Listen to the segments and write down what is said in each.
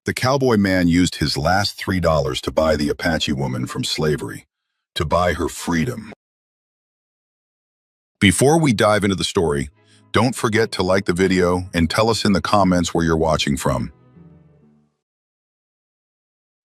The cowboy man used his last $3 to buy the Apache woman from slavery, to buy her freedom. Before we dive into the story, don't forget to like the video and tell us in the comments where you're watching from.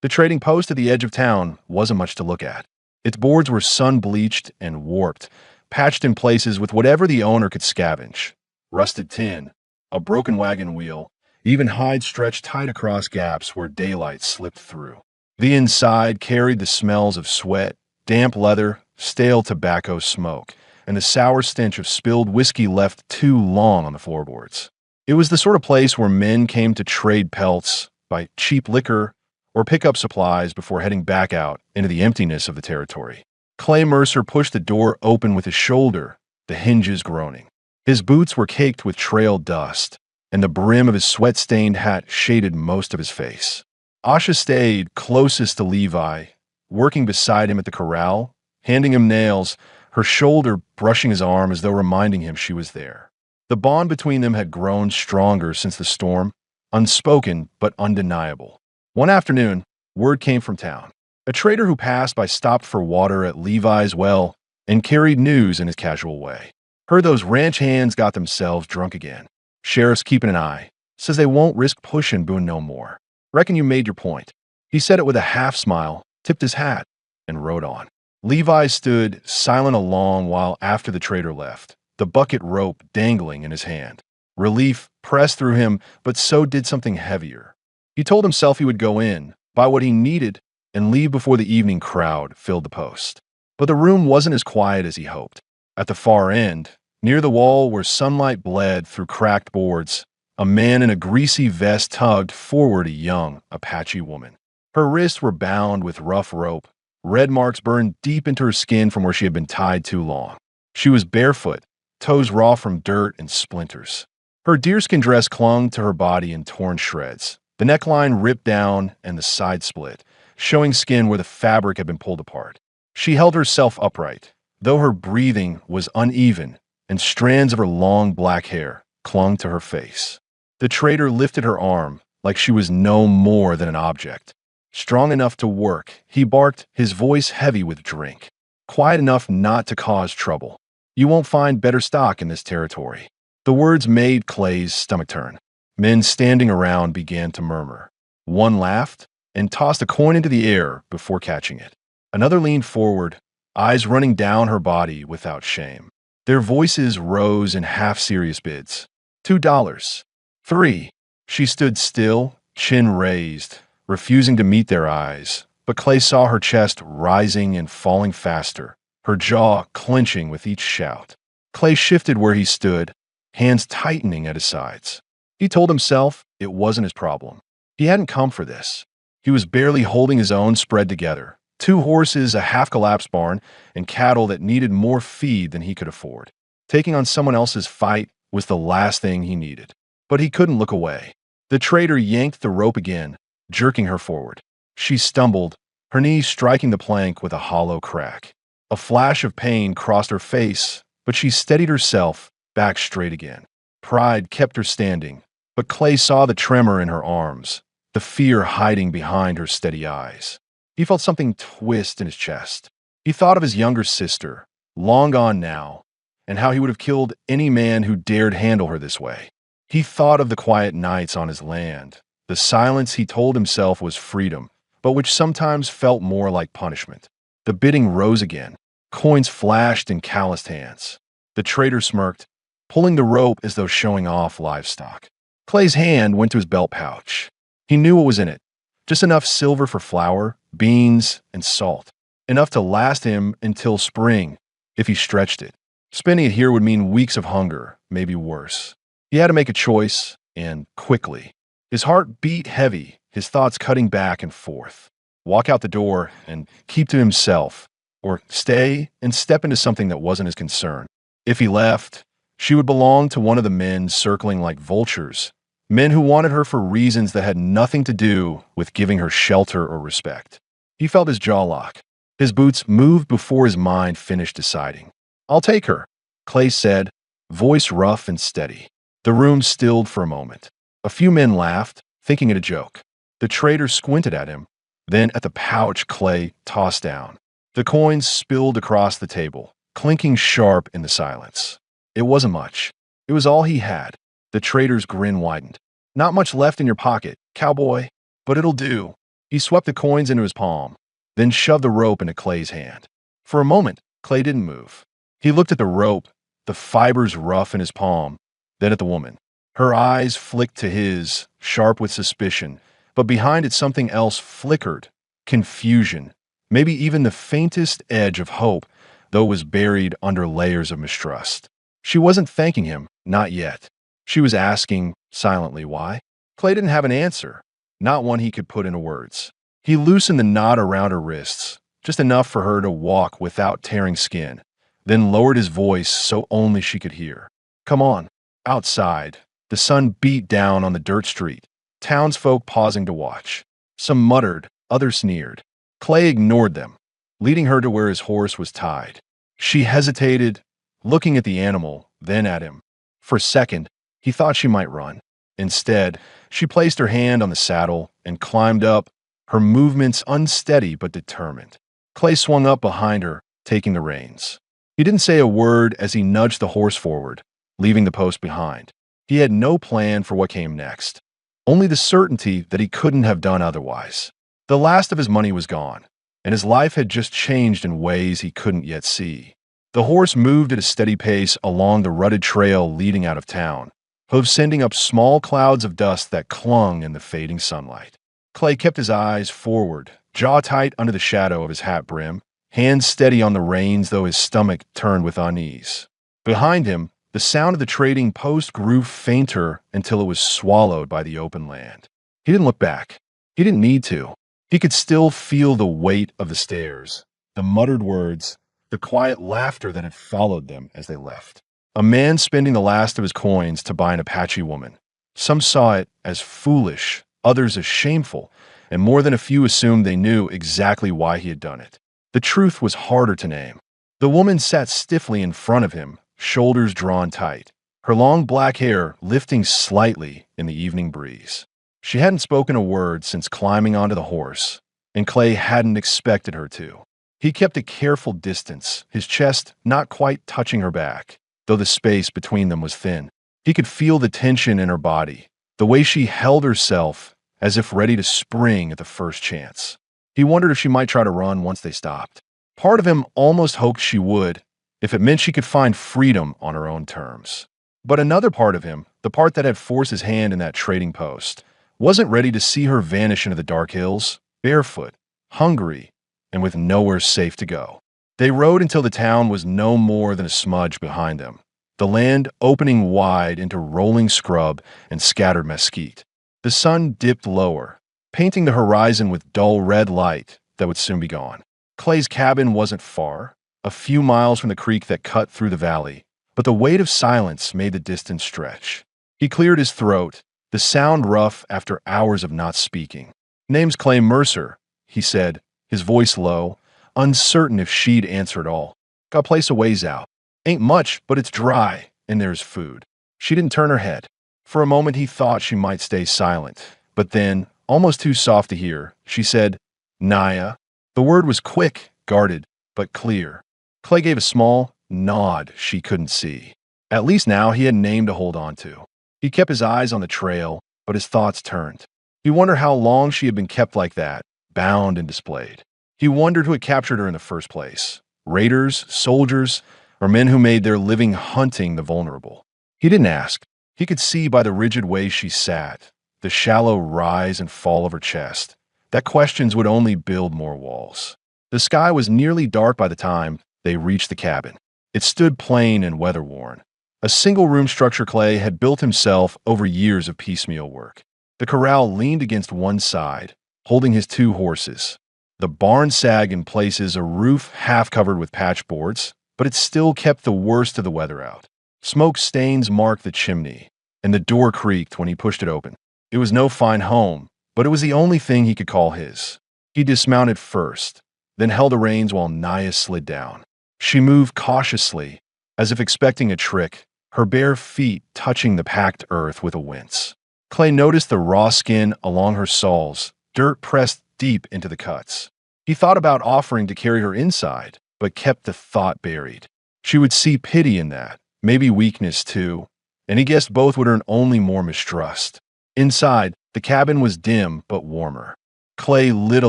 The trading post at the edge of town wasn't much to look at. Its boards were sun-bleached and warped, patched in places with whatever the owner could scavenge. Rusted tin, a broken wagon wheel, even hide stretched tight across gaps where daylight slipped through. The inside carried the smells of sweat, damp leather, stale tobacco smoke, and the sour stench of spilled whiskey left too long on the floorboards. It was the sort of place where men came to trade pelts, buy cheap liquor, or pick up supplies before heading back out into the emptiness of the territory. Clay Mercer pushed the door open with his shoulder, the hinges groaning. His boots were caked with trail dust, and the brim of his sweat-stained hat shaded most of his face. Asha stayed closest to Levi, working beside him at the corral, handing him nails, her shoulder brushing his arm as though reminding him she was there. The bond between them had grown stronger since the storm, unspoken but undeniable. One afternoon, word came from town. A trader who passed by stopped for water at Levi's well and carried news in his casual way. Heard those ranch hands got themselves drunk again. Sheriff's keeping an eye. Says they won't risk pushing Boone no more. Reckon you made your point. He said it with a half smile, tipped his hat, and rode on. Levi stood silent a long while after the trader left, the bucket rope dangling in his hand. Relief pressed through him, but so did something heavier. He told himself he would go in, buy what he needed, and leave before the evening crowd filled the post. But the room wasn't as quiet as he hoped. At the far end, near the wall where sunlight bled through cracked boards, a man in a greasy vest tugged forward a young Apache woman. Her wrists were bound with rough rope, red marks burned deep into her skin from where she had been tied too long. She was barefoot, toes raw from dirt and splinters. Her deerskin dress clung to her body in torn shreds. The neckline ripped down and the side split, showing skin where the fabric had been pulled apart. She held herself upright, though her breathing was uneven and strands of her long black hair clung to her face. The trader lifted her arm like she was no more than an object. Strong enough to work, he barked, his voice heavy with drink. Quiet enough not to cause trouble. You won't find better stock in this territory. The words made Clay's stomach turn. Men standing around began to murmur. One laughed and tossed a coin into the air before catching it. Another leaned forward, eyes running down her body without shame. Their voices rose in half-serious bids. $2. $3. She stood still, chin raised, refusing to meet their eyes. But Clay saw her chest rising and falling faster, her jaw clenching with each shout. Clay shifted where he stood, hands tightening at his sides. He told himself it wasn't his problem. He hadn't come for this. He was barely holding his own spread together. 2 horses, a half-collapsed barn, and cattle that needed more feed than he could afford. Taking on someone else's fight was the last thing he needed. But he couldn't look away. The trader yanked the rope again, jerking her forward. She stumbled, her knees striking the plank with a hollow crack. A flash of pain crossed her face, but she steadied herself back straight again. Pride kept her standing, but Clay saw the tremor in her arms, the fear hiding behind her steady eyes. He felt something twist in his chest. He thought of his younger sister, long gone now, and how he would have killed any man who dared handle her this way. He thought of the quiet nights on his land, the silence he told himself was freedom, but which sometimes felt more like punishment. The bidding rose again. Coins flashed in calloused hands. The trader smirked, pulling the rope as though showing off livestock. Clay's hand went to his belt pouch. He knew what was in it. Just enough silver for flour, beans, and salt. Enough to last him until spring, if he stretched it. Spending it here would mean weeks of hunger, maybe worse. He had to make a choice, and quickly. His heart beat heavy, his thoughts cutting back and forth. Walk out the door and keep to himself, or stay and step into something that wasn't his concern. If he left, she would belong to one of the men circling like vultures, men who wanted her for reasons that had nothing to do with giving her shelter or respect. He felt his jaw lock. His boots moved before his mind finished deciding. "I'll take her," Clay said, voice rough and steady. The room stilled for a moment. A few men laughed, thinking it a joke. The trader squinted at him, then at the pouch Clay tossed down. The coins spilled across the table, clinking sharp in the silence. It wasn't much. It was all he had. The trader's grin widened. Not much left in your pocket, cowboy, but it'll do. He swept the coins into his palm, then shoved the rope into Clay's hand. For a moment, Clay didn't move. He looked at the rope, the fibers rough in his palm, then at the woman. Her eyes flicked to his, sharp with suspicion, but behind it something else flickered. Confusion, maybe even the faintest edge of hope, though it was buried under layers of mistrust. She wasn't thanking him, not yet. She was asking, silently, why? Clay didn't have an answer, not one he could put into words. He loosened the knot around her wrists, just enough for her to walk without tearing skin, then lowered his voice so only she could hear. Come on. Outside, the sun beat down on the dirt street, townsfolk pausing to watch. Some muttered, others sneered. Clay ignored them, leading her to where his horse was tied. She hesitated, looking at the animal, then at him. For a second, he thought she might run. Instead, she placed her hand on the saddle and climbed up, her movements unsteady but determined. Clay swung up behind her, taking the reins. He didn't say a word as he nudged the horse forward, leaving the post behind. He had no plan for what came next, only the certainty that he couldn't have done otherwise. The last of his money was gone, and his life had just changed in ways he couldn't yet see. The horse moved at a steady pace along the rutted trail leading out of town, hooves sending up small clouds of dust that clung in the fading sunlight. Clay kept his eyes forward, jaw tight under the shadow of his hat brim, hands steady on the reins though his stomach turned with unease. Behind him, the sound of the trading post grew fainter until it was swallowed by the open land. He didn't look back. He didn't need to. He could still feel the weight of the stairs, the muttered words, the quiet laughter that had followed them as they left. A man spending the last of his coins to buy an Apache woman. Some saw it as foolish, others as shameful, and more than a few assumed they knew exactly why he had done it. The truth was harder to name. The woman sat stiffly in front of him, shoulders drawn tight, her long black hair lifting slightly in the evening breeze. She hadn't spoken a word since climbing onto the horse, and Clay hadn't expected her to. He kept a careful distance, his chest not quite touching her back, though the space between them was thin. He could feel the tension in her body, the way she held herself as if ready to spring at the first chance. He wondered if she might try to run once they stopped. Part of him almost hoped she would, if it meant she could find freedom on her own terms. But another part of him, the part that had forced his hand in that trading post, wasn't ready to see her vanish into the dark hills, barefoot, hungry, and with nowhere safe to go. They rode until the town was no more than a smudge behind them, the land opening wide into rolling scrub and scattered mesquite. The sun dipped lower, painting the horizon with dull red light that would soon be gone. Clay's cabin wasn't far, a few miles from the creek that cut through the valley, but the weight of silence made the distance stretch. He cleared his throat, the sound rough after hours of not speaking. Name's Clay Mercer, he said, his voice low, uncertain if she'd answer at all. Got a place a ways out. Ain't much, but it's dry, and there's food. She didn't turn her head. For a moment he thought she might stay silent, but then, almost too soft to hear, she said, Naya. The word was quick, guarded, but clear. Clay gave a small nod she couldn't see. At least now he had a name to hold on to. He kept his eyes on the trail, but his thoughts turned. He wondered how long she had been kept like that, bound and displayed. He wondered who had captured her in the first place. Raiders, soldiers, or men who made their living hunting the vulnerable. He didn't ask. He could see by the rigid way she sat, the shallow rise and fall of her chest, that questions would only build more walls. The sky was nearly dark by the time they reached the cabin. It stood plain and weather-worn. A single-room structure Clay had built himself over years of piecemeal work. The corral leaned against one side, holding his two horses. The barn sagged in places, a roof half covered with patch boards, but it still kept the worst of the weather out. Smoke stains marked the chimney, and the door creaked when he pushed it open. It was no fine home, but it was the only thing he could call his. He dismounted first, then held the reins while Naya slid down. She moved cautiously, as if expecting a trick, her bare feet touching the packed earth with a wince. Clay noticed the raw skin along her soles, dirt pressed deep into the cuts. He thought about offering to carry her inside, but kept the thought buried. She would see pity in that, maybe weakness too, and he guessed both would earn only more mistrust. Inside, the cabin was dim but warmer. Clay lit a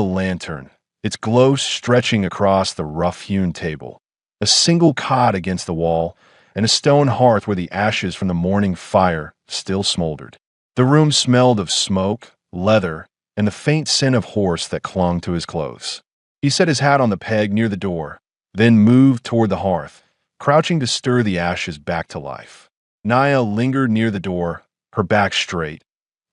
lantern, its glow stretching across the rough-hewn table. A single cot against the wall, and a stone hearth where the ashes from the morning fire still smoldered. The room smelled of smoke, leather, and the faint scent of horse that clung to his clothes. He set his hat on the peg near the door, then moved toward the hearth, crouching to stir the ashes back to life. Naya lingered near the door, her back straight,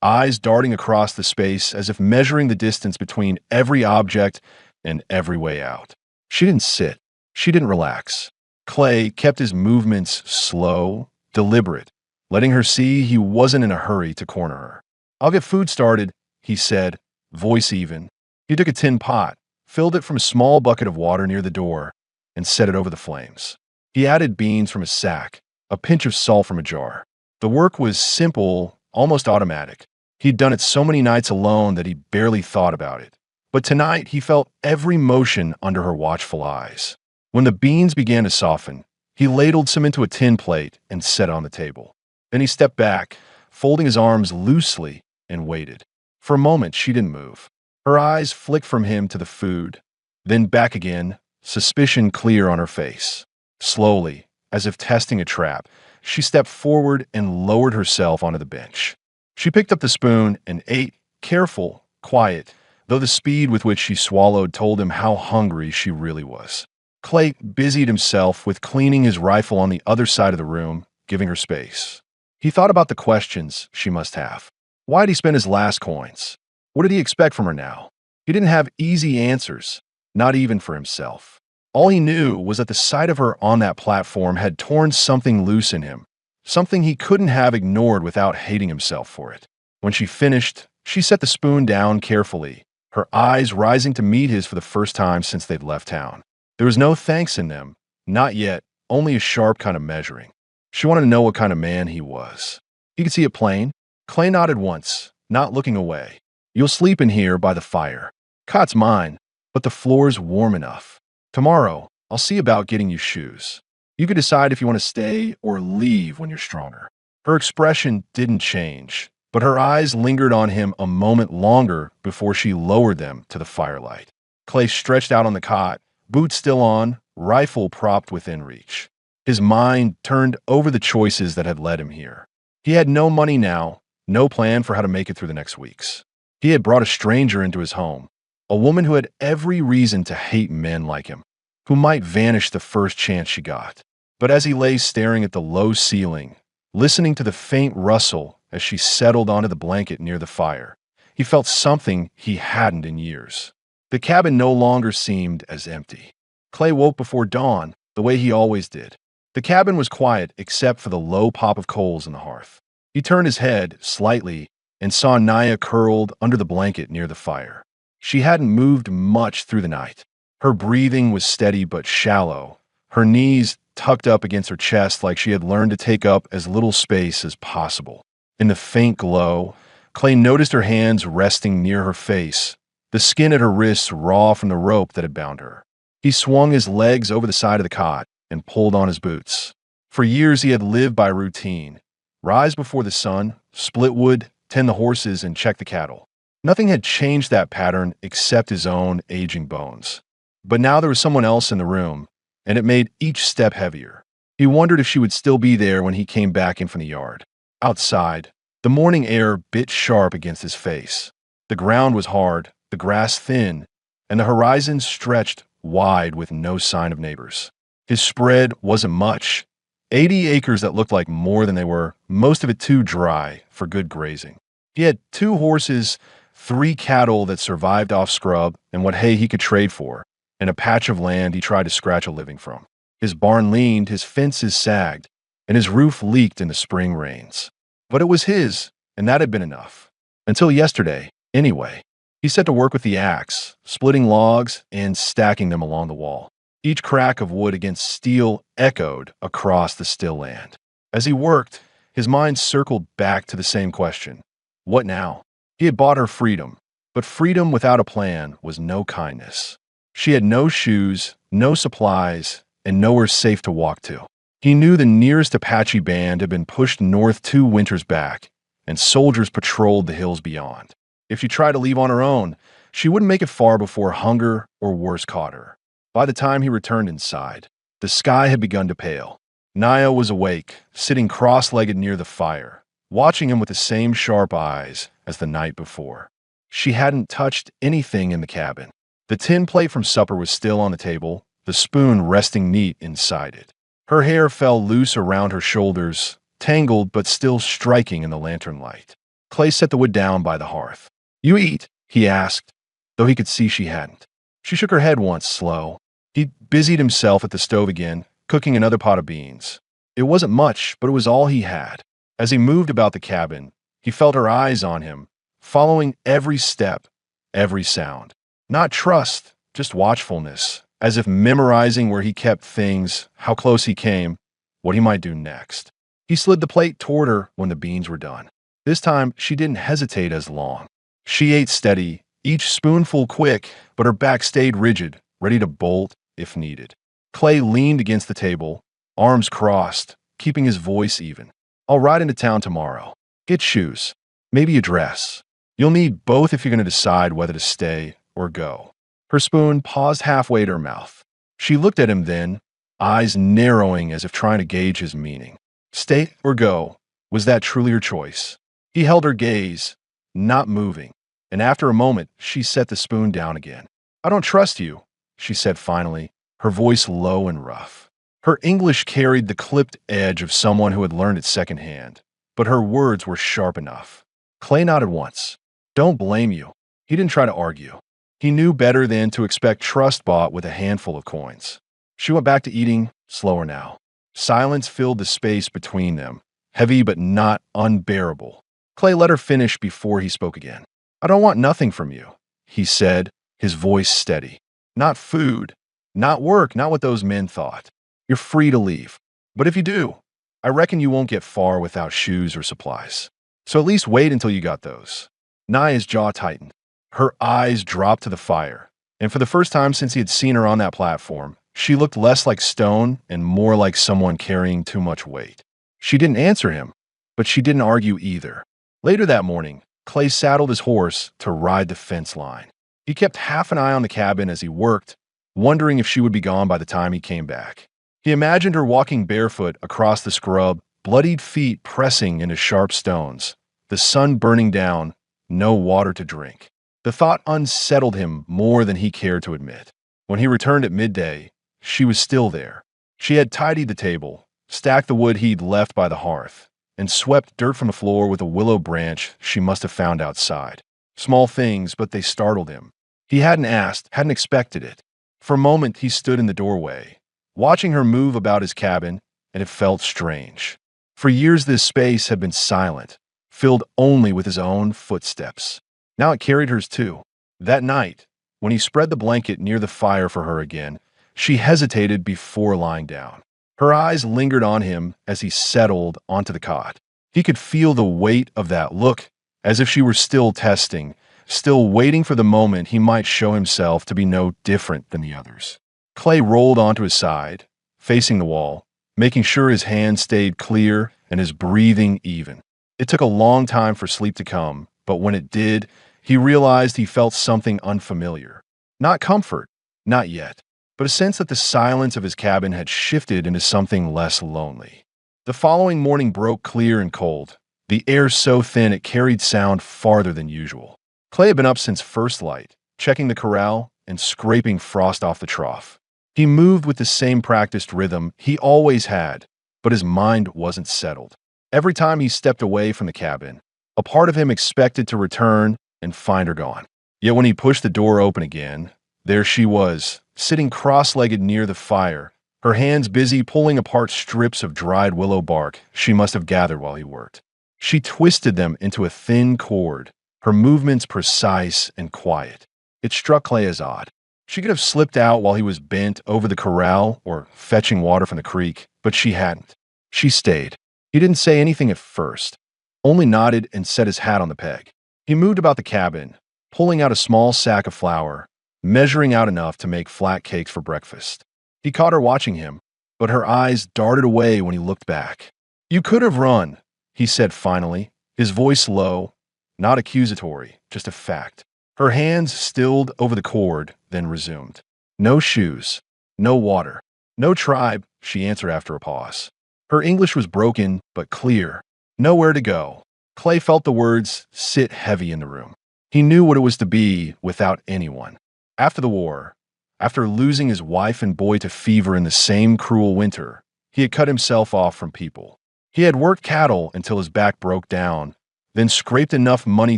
eyes darting across the space as if measuring the distance between every object and every way out. She didn't sit. She didn't relax. Clay kept his movements slow, deliberate, letting her see he wasn't in a hurry to corner her. "I'll get food started," he said, voice even. He took a tin pot, filled it from a small bucket of water near the door, and set it over the flames. He added beans from a sack, a pinch of salt from a jar. The work was simple, almost automatic. He'd done it so many nights alone that he barely thought about it. But tonight he felt every motion under her watchful eyes. When the beans began to soften, he ladled some into a tin plate and set it on the table. Then he stepped back, folding his arms loosely, and waited. For a moment, she didn't move. Her eyes flicked from him to the food, then back again, suspicion clear on her face. Slowly, as if testing a trap, she stepped forward and lowered herself onto the bench. She picked up the spoon and ate, careful, quiet, though the speed with which she swallowed told him how hungry she really was. Clay busied himself with cleaning his rifle on the other side of the room, giving her space. He thought about the questions she must have. Why did he spend his last coins? What did he expect from her now? He didn't have easy answers, not even for himself. All he knew was that the sight of her on that platform had torn something loose in him, something he couldn't have ignored without hating himself for it. When she finished, she set the spoon down carefully, her eyes rising to meet his for the first time since they'd left town. There was no thanks in them, not yet, only a sharp kind of measuring. She wanted to know what kind of man he was. He could see it plain. Clay nodded once, not looking away. "You'll sleep in here by the fire. Cot's mine, but the floor's warm enough. Tomorrow, I'll see about getting you shoes. You can decide if you want to stay or leave when you're stronger." Her expression didn't change, but her eyes lingered on him a moment longer before she lowered them to the firelight. Clay stretched out on the cot, boots still on, rifle propped within reach. His mind turned over the choices that had led him here. He had no money now, no plan for how to make it through the next weeks. He had brought a stranger into his home, a woman who had every reason to hate men like him, who might vanish the first chance she got. But as he lay staring at the low ceiling, listening to the faint rustle as she settled onto the blanket near the fire, he felt something he hadn't in years. The cabin no longer seemed as empty. Clay woke before dawn, the way he always did. The cabin was quiet except for the low pop of coals in the hearth. He turned his head slightly and saw Naya curled under the blanket near the fire. She hadn't moved much through the night. Her breathing was steady but shallow, her knees tucked up against her chest like she had learned to take up as little space as possible. In the faint glow, Clay noticed her hands resting near her face, the skin at her wrists raw from the rope that had bound her. He swung his legs over the side of the cot and pulled on his boots. For years he had lived by routine. Rise before the sun, split wood, tend the horses, and check the cattle. Nothing had changed that pattern except his own aging bones. But now there was someone else in the room, and it made each step heavier. He wondered if she would still be there when he came back in from the yard. Outside, the morning air bit sharp against his face. The ground was hard, the grass thin, and the horizon stretched wide with no sign of neighbors. His spread wasn't much. 80 acres that looked like more than they were, most of it too dry for good grazing. He had 2 horses, 3 cattle that survived off scrub and what hay he could trade for, and a patch of land he tried to scratch a living from. His barn leaned, his fences sagged, and his roof leaked in the spring rains. But it was his, and that had been enough. Until yesterday, anyway. He set to work with the axe, splitting logs and stacking them along the wall. Each crack of wood against steel echoed across the still land. As he worked, his mind circled back to the same question. What now? He had bought her freedom, but freedom without a plan was no kindness. She had no shoes, no supplies, and nowhere safe to walk to. He knew the nearest Apache band had been pushed north 2 winters back, and soldiers patrolled the hills beyond. If she tried to leave on her own, she wouldn't make it far before hunger or worse caught her. By the time he returned inside, the sky had begun to pale. Naya was awake, sitting cross-legged near the fire, watching him with the same sharp eyes as the night before. She hadn't touched anything in the cabin. The tin plate from supper was still on the table, the spoon resting neat inside it. Her hair fell loose around her shoulders, tangled but still striking in the lantern light. Clay set the wood down by the hearth. "You eat?" he asked, though he could see she hadn't. She shook her head once, slow. He busied himself at the stove again, cooking another pot of beans. It wasn't much, but it was all he had. As he moved about the cabin, he felt her eyes on him, following every step, every sound. Not trust, just watchfulness, as if memorizing where he kept things, how close he came, what he might do next. He slid the plate toward her when the beans were done. This time, she didn't hesitate as long. She ate steady, each spoonful quick, but her back stayed rigid, ready to bolt if needed. Clay leaned against the table, arms crossed, keeping his voice even. "I'll ride into town tomorrow. Get shoes. Maybe a dress. You'll need both if you're going to decide whether to stay or go." Her spoon paused halfway to her mouth. She looked at him then, eyes narrowing as if trying to gauge his meaning. Stay or go? Was that truly her choice? He held her gaze, not moving, and after a moment, she set the spoon down again. "I don't trust you," she said finally, her voice low and rough. Her English carried the clipped edge of someone who had learned it secondhand, but her words were sharp enough. Clay nodded once. "Don't blame you." He didn't try to argue. He knew better than to expect trust bought with a handful of coins. She went back to eating, slower now. Silence filled the space between them, heavy but not unbearable. Clay let her finish before he spoke again. "I don't want nothing from you," he said, his voice steady. "Not food, not work, not what those men thought. You're free to leave. But if you do, I reckon you won't get far without shoes or supplies. So at least wait until you got those." Naya's jaw tightened. Her eyes dropped to the fire, and for the first time since he had seen her on that platform, she looked less like stone and more like someone carrying too much weight. She didn't answer him, but she didn't argue either. Later that morning, Clay saddled his horse to ride the fence line. He kept half an eye on the cabin as he worked, wondering if she would be gone by the time he came back. He imagined her walking barefoot across the scrub, bloodied feet pressing into sharp stones, the sun burning down, no water to drink. The thought unsettled him more than he cared to admit. When he returned at midday, she was still there. She had tidied the table, stacked the wood he'd left by the hearth, and swept dirt from the floor with a willow branch she must have found outside. Small things, but they startled him. He hadn't asked, hadn't expected it. For a moment, he stood in the doorway, watching her move about his cabin, and it felt strange. For years, this space had been silent, filled only with his own footsteps. Now it carried hers too. That night, when he spread the blanket near the fire for her again, she hesitated before lying down. Her eyes lingered on him as he settled onto the cot. He could feel the weight of that look, as if she were still testing, still waiting for the moment he might show himself to be no different than the others. Clay rolled onto his side, facing the wall, making sure his hands stayed clear and his breathing even. It took a long time for sleep to come, but when it did, he realized he felt something unfamiliar. Not comfort, not yet, but a sense that the silence of his cabin had shifted into something less lonely. The following morning broke clear and cold, the air so thin it carried sound farther than usual. Clay had been up since first light, checking the corral and scraping frost off the trough. He moved with the same practiced rhythm he always had, but his mind wasn't settled. Every time he stepped away from the cabin, a part of him expected to return and find her gone. Yet when he pushed the door open again, there she was, sitting cross-legged near the fire, her hands busy pulling apart strips of dried willow bark she must have gathered while he worked. She twisted them into a thin cord, her movements precise and quiet. It struck Clay as odd. She could have slipped out while he was bent over the corral or fetching water from the creek, but she hadn't. She stayed. He didn't say anything at first. only nodded and set his hat on the peg. He moved about the cabin, pulling out a small sack of flour, measuring out enough to make flat cakes for breakfast. He caught her watching him, but her eyes darted away when he looked back. "You could have run," he said finally, his voice low, not accusatory, just a fact. Her hands stilled over the cord, then resumed. "No shoes, no water, no tribe," she answered after a pause. Her English was broken, but clear. Nowhere to go. Clay felt the words sit heavy in the room. He knew what it was to be without anyone. After the war, after losing his wife and boy to fever in the same cruel winter, he had cut himself off from people. He had worked cattle until his back broke down, then scraped enough money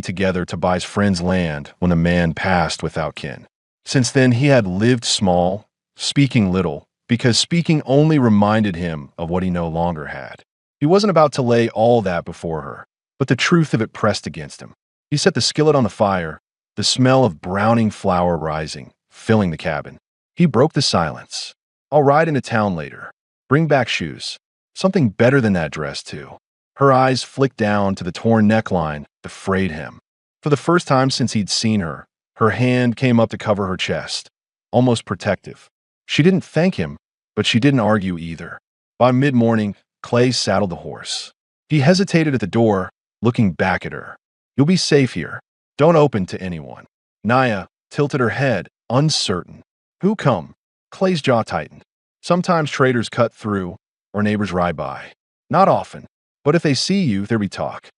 together to buy his friend's land when the man passed without kin. Since then, he had lived small, speaking little, because speaking only reminded him of what he no longer had. He wasn't about to lay all that before her, but the truth of it pressed against him. He set the skillet on the fire, the smell of browning flour rising, filling the cabin. He broke the silence. "I'll ride into town later. Bring back shoes. Something better than that dress, too." Her eyes flicked down to the torn neckline that frayed him. For the first time since he'd seen her, her hand came up to cover her chest, almost protective. She didn't thank him, but she didn't argue either. By mid-morning, Clay saddled the horse. He hesitated at the door, looking back at her. "You'll be safe here. Don't open to anyone." Naya tilted her head, uncertain. "Who come?" Clay's jaw tightened. "Sometimes traders cut through, or neighbors ride by. Not often, but if they see you, there be talk."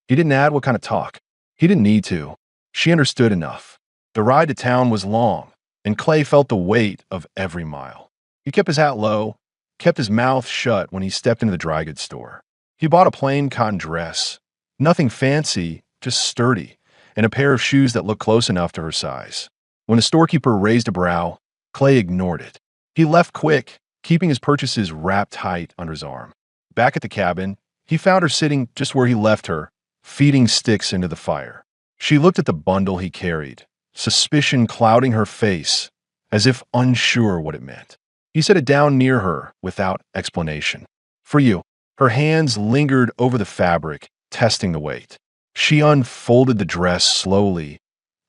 He didn't add what kind of talk. He didn't need to. She understood enough. The ride to town was long, and Clay felt the weight of every mile. He kept his hat low, kept his mouth shut when he stepped into the dry goods store. He bought a plain cotton dress. Nothing fancy, just sturdy, and a pair of shoes that looked close enough to her size. When the storekeeper raised a brow, Clay ignored it. He left quick, keeping his purchases wrapped tight under his arm. Back at the cabin, he found her sitting just where he left her, feeding sticks into the fire. She looked at the bundle he carried, suspicion clouding her face, as if unsure what it meant. He set it down near her without explanation. "For you." Her hands lingered over the fabric, testing the weight. She unfolded the dress slowly,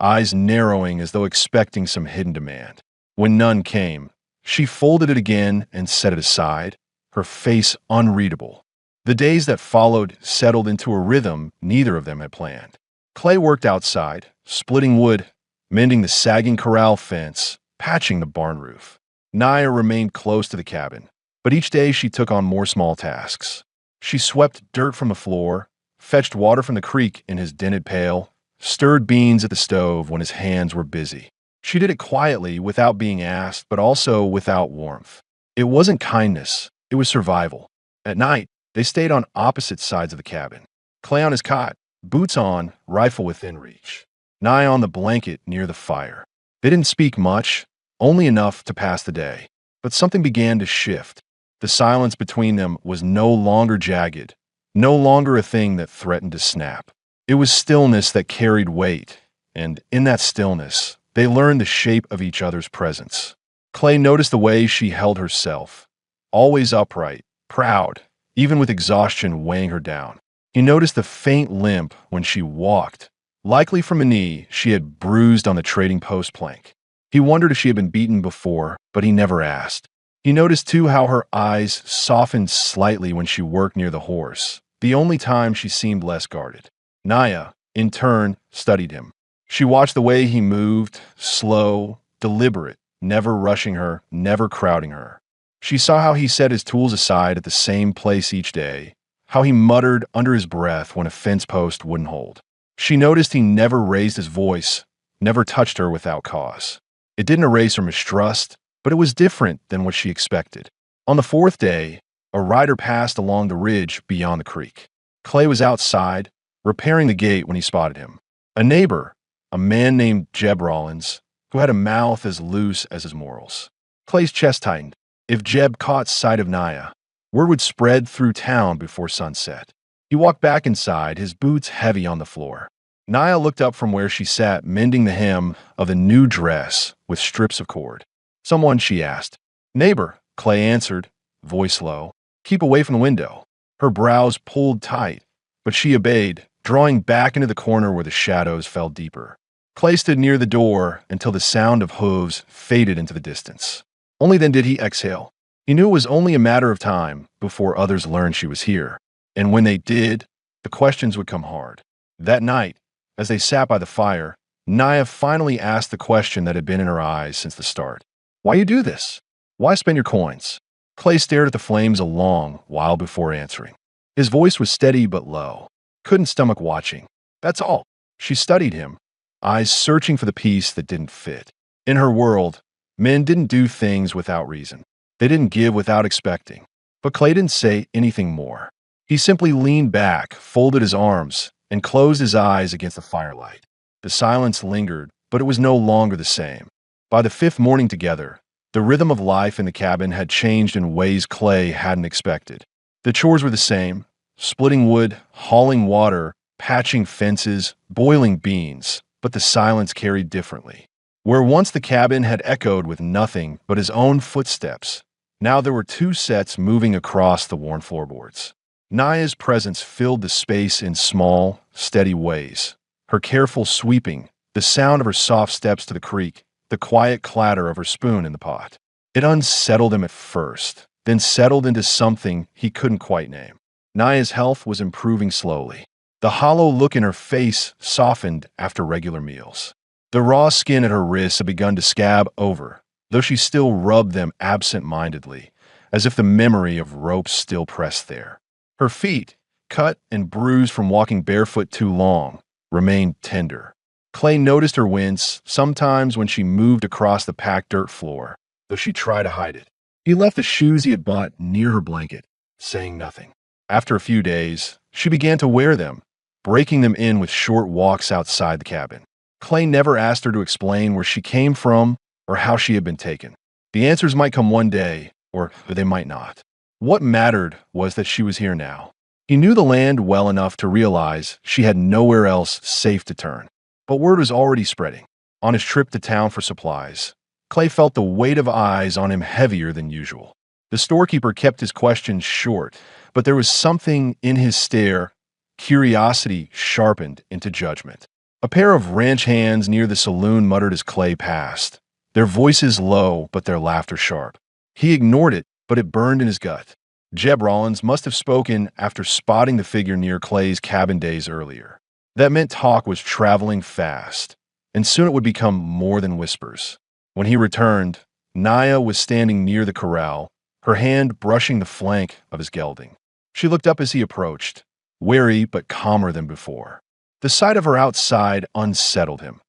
eyes narrowing as though expecting some hidden demand. When none came, she folded it again and set it aside, her face unreadable. The days that followed settled into a rhythm neither of them had planned. Clay worked outside, splitting wood, mending the sagging corral fence, patching the barn roof. Naya remained close to the cabin, but each day she took on more small tasks. She swept dirt from the floor, fetched water from the creek in his dented pail, stirred beans at the stove when his hands were busy. She did it quietly without being asked, but also without warmth. It wasn't kindness, it was survival. At night, they stayed on opposite sides of the cabin. Clay on his cot, boots on, rifle within reach. Naya on the blanket near the fire. They didn't speak much, only enough to pass the day. But something began to shift. The silence between them was no longer jagged, no longer a thing that threatened to snap. It was stillness that carried weight, and in that stillness, they learned the shape of each other's presence. Clay noticed the way she held herself, always upright, proud, even with exhaustion weighing her down. He noticed the faint limp when she walked, likely from a knee she had bruised on the trading post plank. He wondered if she had been beaten before, but he never asked. He noticed too how her eyes softened slightly when she worked near the horse, the only time she seemed less guarded. Naya, in turn, studied him. She watched the way he moved, slow, deliberate, never rushing her, never crowding her. She saw how he set his tools aside at the same place each day, how he muttered under his breath when a fence post wouldn't hold. She noticed he never raised his voice, never touched her without cause. It didn't erase her mistrust, but it was different than what she expected. On the fourth day, a rider passed along the ridge beyond the creek. Clay was outside, repairing the gate when he spotted him. A neighbor, a man named Jeb Rollins, who had a mouth as loose as his morals. Clay's chest tightened. If Jeb caught sight of Naya, word would spread through town before sunset. He walked back inside, his boots heavy on the floor. Naya looked up from where she sat, mending the hem of the new dress with strips of cord. "Someone?" she asked. "Neighbor," Clay answered, voice low. "Keep away from the window." Her brows pulled tight. but she obeyed, drawing back into the corner where the shadows fell deeper. Clay stood near the door until the sound of hooves faded into the distance. Only then did he exhale. He knew it was only a matter of time before others learned she was here. And when they did, the questions would come hard. That night, as they sat by the fire, Naya finally asked the question that had been in her eyes since the start. Why you do this? Why spend your coins? Clay stared at the flames a long while before answering. His voice was steady but low. Couldn't stomach watching. That's all. She studied him, eyes searching for the piece that didn't fit. In her world, men didn't do things without reason. They didn't give without expecting. But Clay didn't say anything more. He simply leaned back, folded his arms, and closed his eyes against the firelight. The silence lingered, but it was no longer the same. By the fifth morning together, the rhythm of life in the cabin had changed in ways Clay hadn't expected. The chores were the same: splitting wood, hauling water, patching fences, boiling beans, but the silence carried differently. Where once the cabin had echoed with nothing but his own footsteps, now there were two sets moving across the worn floorboards. Naya's presence filled the space in small, steady ways. Her careful sweeping, the sound of her soft steps to the creek, the quiet clatter of her spoon in the pot. It unsettled him at first, then settled into something he couldn't quite name. Naya's health was improving slowly. The hollow look in her face softened after regular meals. The raw skin at her wrists had begun to scab over, though she still rubbed them absent-mindedly, as if the memory of ropes still pressed there. Her feet, cut and bruised from walking barefoot too long, remained tender. Clay noticed her wince sometimes when she moved across the packed dirt floor, though she tried to hide it. He left the shoes he had bought near her blanket, saying nothing. After a few days, she began to wear them, breaking them in with short walks outside the cabin. Clay never asked her to explain where she came from or how she had been taken. The answers might come one day, or they might not. What mattered was that she was here now. He knew the land well enough to realize she had nowhere else safe to turn. But word was already spreading. On his trip to town for supplies, Clay felt the weight of eyes on him heavier than usual. The storekeeper kept his questions short, but there was something in his stare, curiosity sharpened into judgment. A pair of ranch hands near the saloon muttered as Clay passed, their voices low but their laughter sharp. He ignored it, but it burned in his gut. Jeb Rollins must have spoken after spotting the figure near Clay's cabin days earlier. That meant talk was traveling fast, and soon it would become more than whispers. When he returned, Naya was standing near the corral, her hand brushing the flank of his gelding. She looked up as he approached, wary but calmer than before. The sight of her outside unsettled him.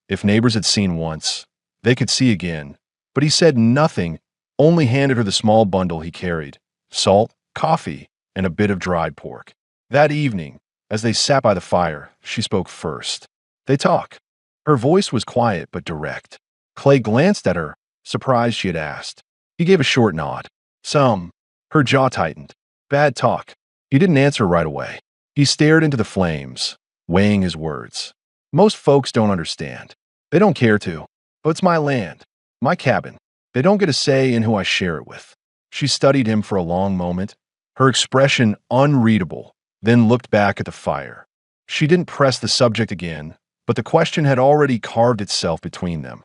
If neighbors had seen once, they could see again, but he said nothing, only handed her the small bundle he carried: salt, coffee, and a bit of dried pork. That evening, as they sat by the fire, she spoke first. They talked. Her voice was quiet but direct. Clay glanced at her, surprised she had asked. He gave a short nod. Some. Her jaw tightened. Bad talk. He didn't answer right away. He stared into the flames, weighing his words. Most folks don't understand. They don't care to. But it's my land, my cabin. They don't get a say in who I share it with. She studied him for a long moment, her expression unreadable, then looked back at the fire. She didn't press the subject again, but the question had already carved itself between them.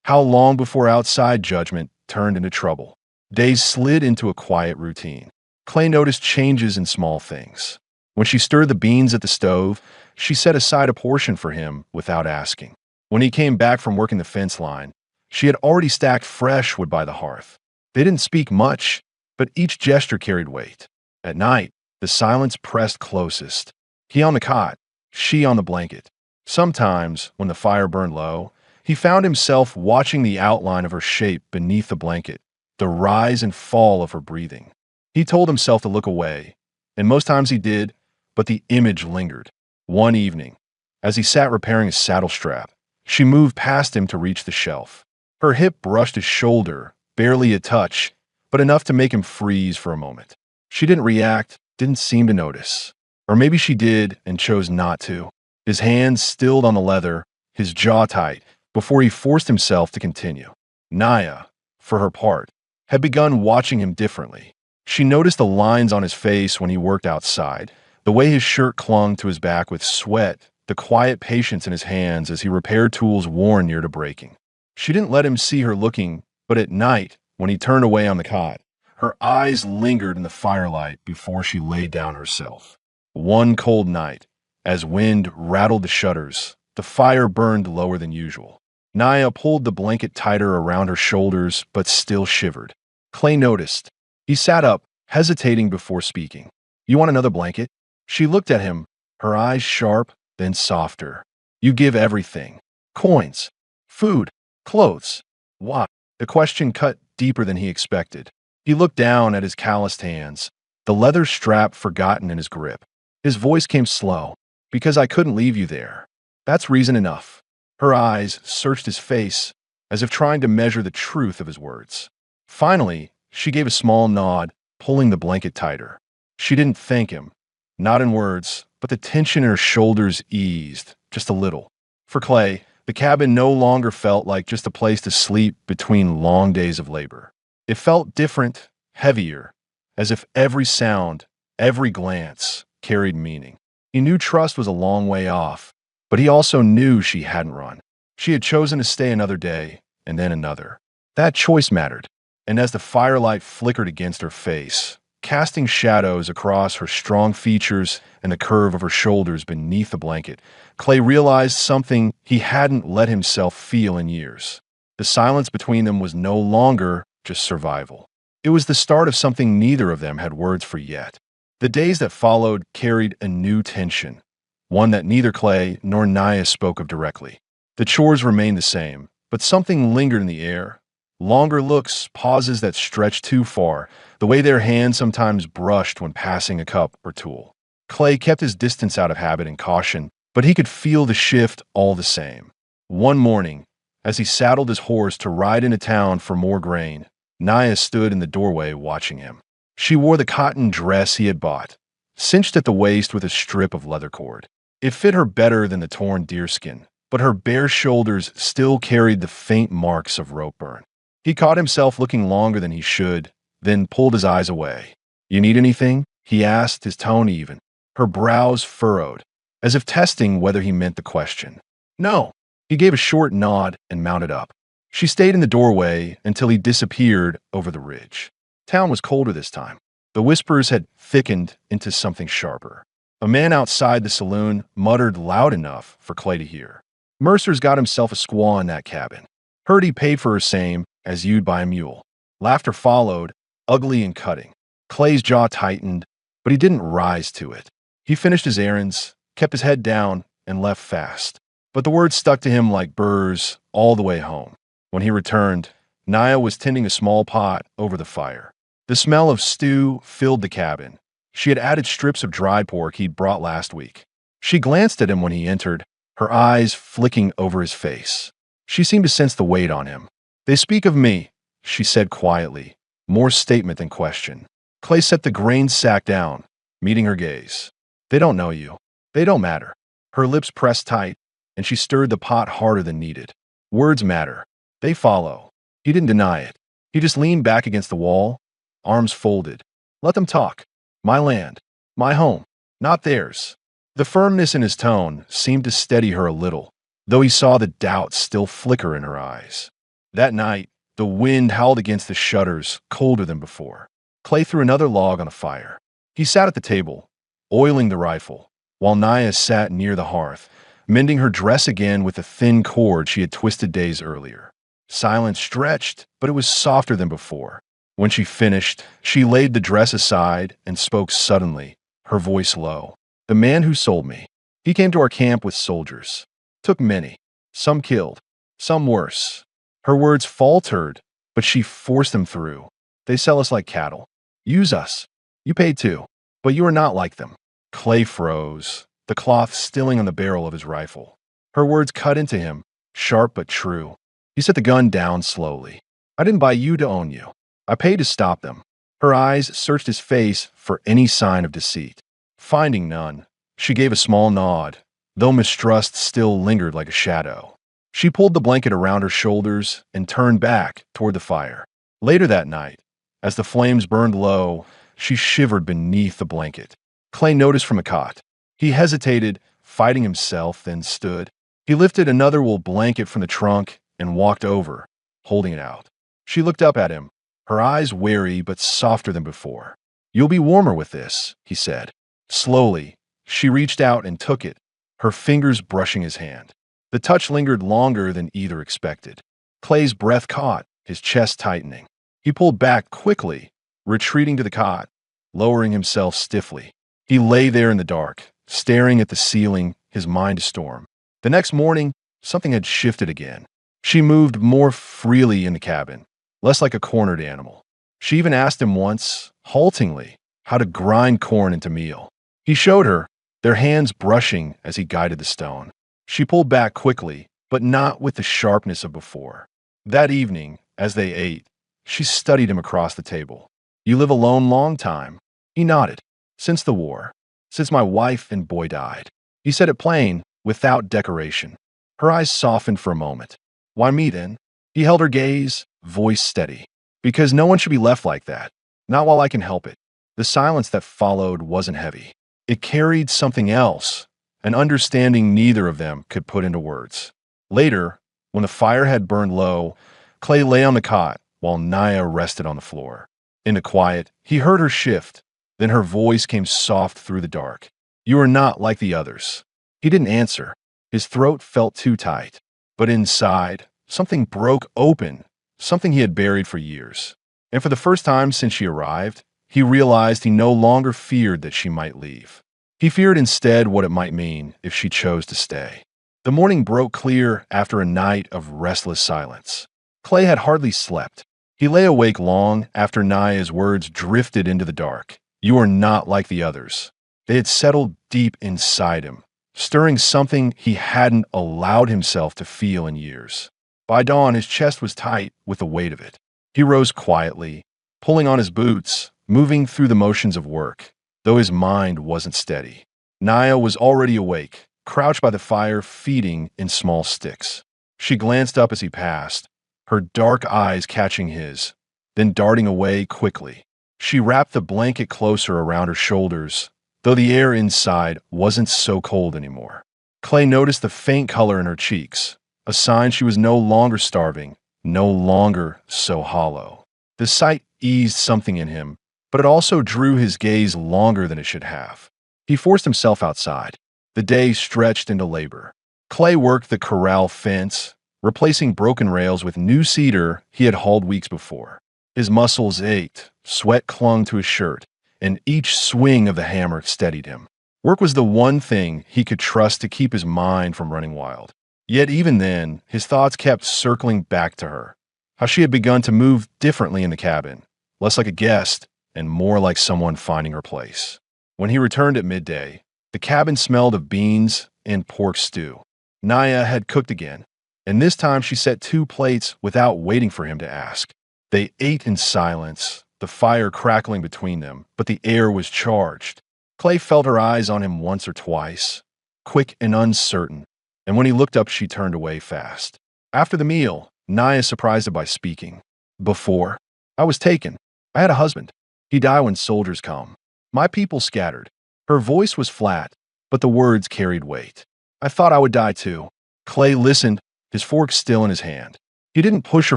How long before outside judgment turned into trouble? Days slid into a quiet routine. Clay noticed changes in small things. When she stirred the beans at the stove, she set aside a portion for him without asking. When he came back from working the fence line, she had already stacked fresh wood by the hearth. They didn't speak much, but each gesture carried weight. At night, the silence pressed closest. He on the cot, she on the blanket. Sometimes, when the fire burned low, he found himself watching the outline of her shape beneath the blanket, the rise and fall of her breathing. He told himself to look away, and most times he did, but the image lingered. One evening, as he sat repairing his saddle strap, she moved past him to reach the shelf. Her hip brushed his shoulder, barely a touch, but enough to make him freeze for a moment. She didn't react, didn't seem to notice. Or maybe she did and chose not to. His hands stilled on the leather, his jaw tight, before he forced himself to continue. Naya, for her part, had begun watching him differently. She noticed the lines on his face when he worked outside, The way his shirt clung to his back with sweat, the quiet patience in his hands as he repaired tools worn near to breaking. She didn't let him see her looking, but at night, when he turned away on the cot, her eyes lingered in the firelight before she lay down herself. One cold night, as wind rattled the shutters, the fire burned lower than usual. Naya pulled the blanket tighter around her shoulders, but still shivered. Clay noticed. He sat up, hesitating before speaking. "You want another blanket?" She looked at him, her eyes sharp, then softer. "You give everything. Coins, food, clothes. Why?" The question cut deeper than he expected. He looked down at his calloused hands, the leather strap forgotten in his grip. His voice came slow. "Because I couldn't leave you there. That's reason enough." Her eyes searched his face, as if trying to measure the truth of his words. Finally, she gave a small nod, pulling the blanket tighter. She didn't thank him. Not in words, but the tension in her shoulders eased, just a little. For Clay, the cabin no longer felt like just a place to sleep between long days of labor. It felt different, heavier, as if every sound, every glance, carried meaning. He knew trust was a long way off, but he also knew she hadn't run. She had chosen to stay another day, and then another. That choice mattered, and as the firelight flickered against her face, casting shadows across her strong features and the curve of her shoulders beneath the blanket, Clay realized something he hadn't let himself feel in years. The silence between them was no longer just survival. It was the start of something neither of them had words for yet. The days that followed carried a new tension, one that neither Clay nor Naya spoke of directly. The chores remained the same, but something lingered in the air. Longer looks, pauses that stretched too far, the way their hands sometimes brushed when passing a cup or tool. Clay kept his distance out of habit and caution, but he could feel the shift all the same. One morning, as he saddled his horse to ride into town for more grain, Naya stood in the doorway watching him. She wore the cotton dress he had bought, cinched at the waist with a strip of leather cord. It fit her better than the torn deerskin, but her bare shoulders still carried the faint marks of rope burn. He caught himself looking longer than he should, then pulled his eyes away. "You need anything?" he asked, his tone even. Her brows furrowed, as if testing whether he meant the question. "No." He gave a short nod and mounted up. She stayed in the doorway until he disappeared over the ridge. Town was colder this time. The whispers had thickened into something sharper. A man outside the saloon muttered loud enough for Clay to hear. "Mercer's got himself a squaw in that cabin. Heard he paid for her same as you'd buy a mule." Laughter followed, ugly and cutting. Clay's jaw tightened, but he didn't rise to it. He finished his errands, kept his head down, and left fast. But the words stuck to him like burrs all the way home. When he returned, Naya was tending a small pot over the fire. The smell of stew filled the cabin. She had added strips of dried pork he'd brought last week. She glanced at him when he entered, her eyes flicking over his face. She seemed to sense the weight on him. "They speak of me," she said quietly, more statement than question. Clay set the grain sack down, meeting her gaze. "They don't know you. They don't matter." Her lips pressed tight, and she stirred the pot harder than needed. "Words matter. They follow." He didn't deny it. He just leaned back against the wall, arms folded. "Let them talk. My land. My home. Not theirs." The firmness in his tone seemed to steady her a little, though he saw the doubt still flicker in her eyes. That night, the wind howled against the shutters, colder than before. Clay threw another log on the fire. He sat at the table, oiling the rifle, while Naya sat near the hearth, mending her dress again with the thin cord she had twisted days earlier. Silence stretched, but it was softer than before. When she finished, she laid the dress aside and spoke suddenly, her voice low. "The man who sold me. He came to our camp with soldiers. Took many. Some killed. Some worse." Her words faltered, but she forced them through. "They sell us like cattle. Use us. You paid too. But you are not like them." Clay froze, the cloth stilling on the barrel of his rifle. Her words cut into him, sharp but true. He set the gun down slowly. "I didn't buy you to own you. I paid to stop them." Her eyes searched his face for any sign of deceit. Finding none, she gave a small nod, though mistrust still lingered like a shadow. She pulled the blanket around her shoulders and turned back toward the fire. Later that night, as the flames burned low, she shivered beneath the blanket. Clay noticed from a cot. He hesitated, fighting himself, then stood. He lifted another wool blanket from the trunk and walked over, holding it out. She looked up at him, her eyes wary but softer than before. "You'll be warmer with this," he said. Slowly, she reached out and took it, her fingers brushing his hand. The touch lingered longer than either expected. Clay's breath caught, his chest tightening. He pulled back quickly, retreating to the cot, lowering himself stiffly. He lay there in the dark, staring at the ceiling, his mind a storm. The next morning, something had shifted again. She moved more freely in the cabin, less like a cornered animal. She even asked him once, haltingly, how to grind corn into meal. He showed her, their hands brushing as he guided the stone. She pulled back quickly, but not with the sharpness of before. That evening, as they ate, she studied him across the table. "You live alone long time?" He nodded. "Since the war. Since my wife and boy died." He said it plain, without decoration. Her eyes softened for a moment. "Why me then?" He held her gaze, voice steady. "Because no one should be left like that. Not while I can help it." The silence that followed wasn't heavy. It carried something else, an understanding neither of them could put into words. Later, when the fire had burned low, Clay lay on the cot while Naya rested on the floor. In the quiet, he heard her shift. Then her voice came soft through the dark. "You are not like the others." He didn't answer. His throat felt too tight. But inside, something broke open, something he had buried for years. And for the first time since she arrived, he realized he no longer feared that she might leave. He feared instead what it might mean if she chose to stay. The morning broke clear after a night of restless silence. Clay had hardly slept. He lay awake long after Naya's words drifted into the dark. "You are not like the others." They had settled deep inside him, stirring something he hadn't allowed himself to feel in years. By dawn, his chest was tight with the weight of it. He rose quietly, pulling on his boots, moving through the motions of work, though his mind wasn't steady. Naya was already awake, crouched by the fire, feeding in small sticks. She glanced up as he passed, her dark eyes catching his, then darting away quickly. She wrapped the blanket closer around her shoulders, though the air inside wasn't so cold anymore. Clay noticed the faint color in her cheeks, a sign she was no longer starving, no longer so hollow. The sight eased something in him, but it also drew his gaze longer than it should have. He forced himself outside. The day stretched into labor. Clay worked the corral fence, replacing broken rails with new cedar he had hauled weeks before. His muscles ached, sweat clung to his shirt, and each swing of the hammer steadied him. Work was the one thing he could trust to keep his mind from running wild. Yet even then, his thoughts kept circling back to her, how she had begun to move differently in the cabin, less like a guest and more like someone finding her place. When he returned at midday, the cabin smelled of beans and pork stew. Naya had cooked again, and this time she set 2 plates without waiting for him to ask. They ate in silence, the fire crackling between them, but the air was charged. Clay felt her eyes on him once or twice, quick and uncertain, and when he looked up she turned away fast. After the meal, Naya surprised him by speaking. "Before, I was taken. I had a husband. He died when soldiers come. My people scattered." Her voice was flat, but the words carried weight. "I thought I would die too." Clay listened, his fork still in his hand. He didn't push her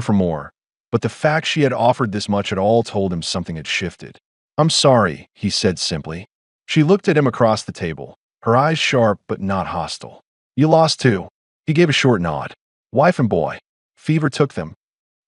for more, but the fact she had offered this much at all told him something had shifted. "I'm sorry," he said simply. She looked at him across the table, her eyes sharp but not hostile. "You lost too." He gave a short nod. "Wife and boy. Fever took them."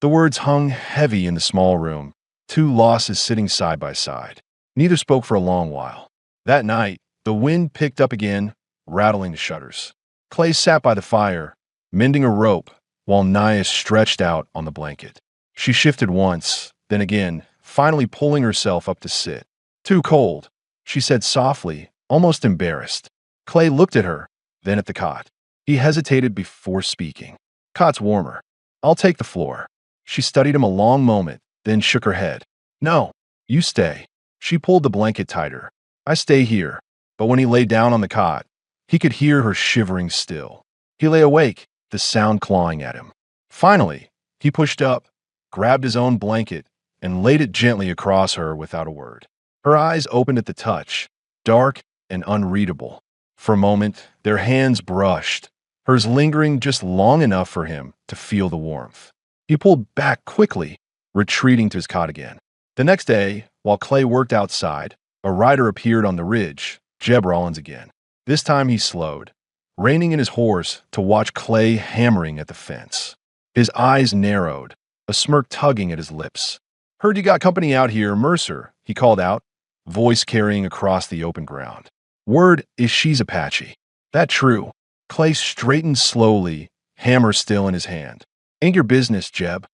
The words hung heavy in the small room, 2 losses sitting side by side. Neither spoke for a long while. That night, the wind picked up again, rattling the shutters. Clay sat by the fire, mending a rope, while Naya stretched out on the blanket. She shifted once, then again, finally pulling herself up to sit. "Too cold," she said softly, almost embarrassed. Clay looked at her, then at the cot. He hesitated before speaking. "Cot's warmer. I'll take the floor." She studied him a long moment, then shook her head. "No, you stay." She pulled the blanket tighter. "I stay here." But when he lay down on the cot, he could hear her shivering still. He lay awake, the sound clawing at him. Finally, he pushed up, grabbed his own blanket, and laid it gently across her without a word. Her eyes opened at the touch, dark and unreadable. For a moment, their hands brushed, hers lingering just long enough for him to feel the warmth. He pulled back quickly, retreating to his cot again. The next day, while Clay worked outside, a rider appeared on the ridge, Jeb Rollins again. This time he slowed, reining in his horse to watch Clay hammering at the fence. His eyes narrowed, a smirk tugging at his lips. "Heard you got company out here, Mercer," he called out, voice carrying across the open ground. "Word is she's Apache." "That true." Clay straightened slowly, hammer still in his hand. "Ain't your business, Jeb."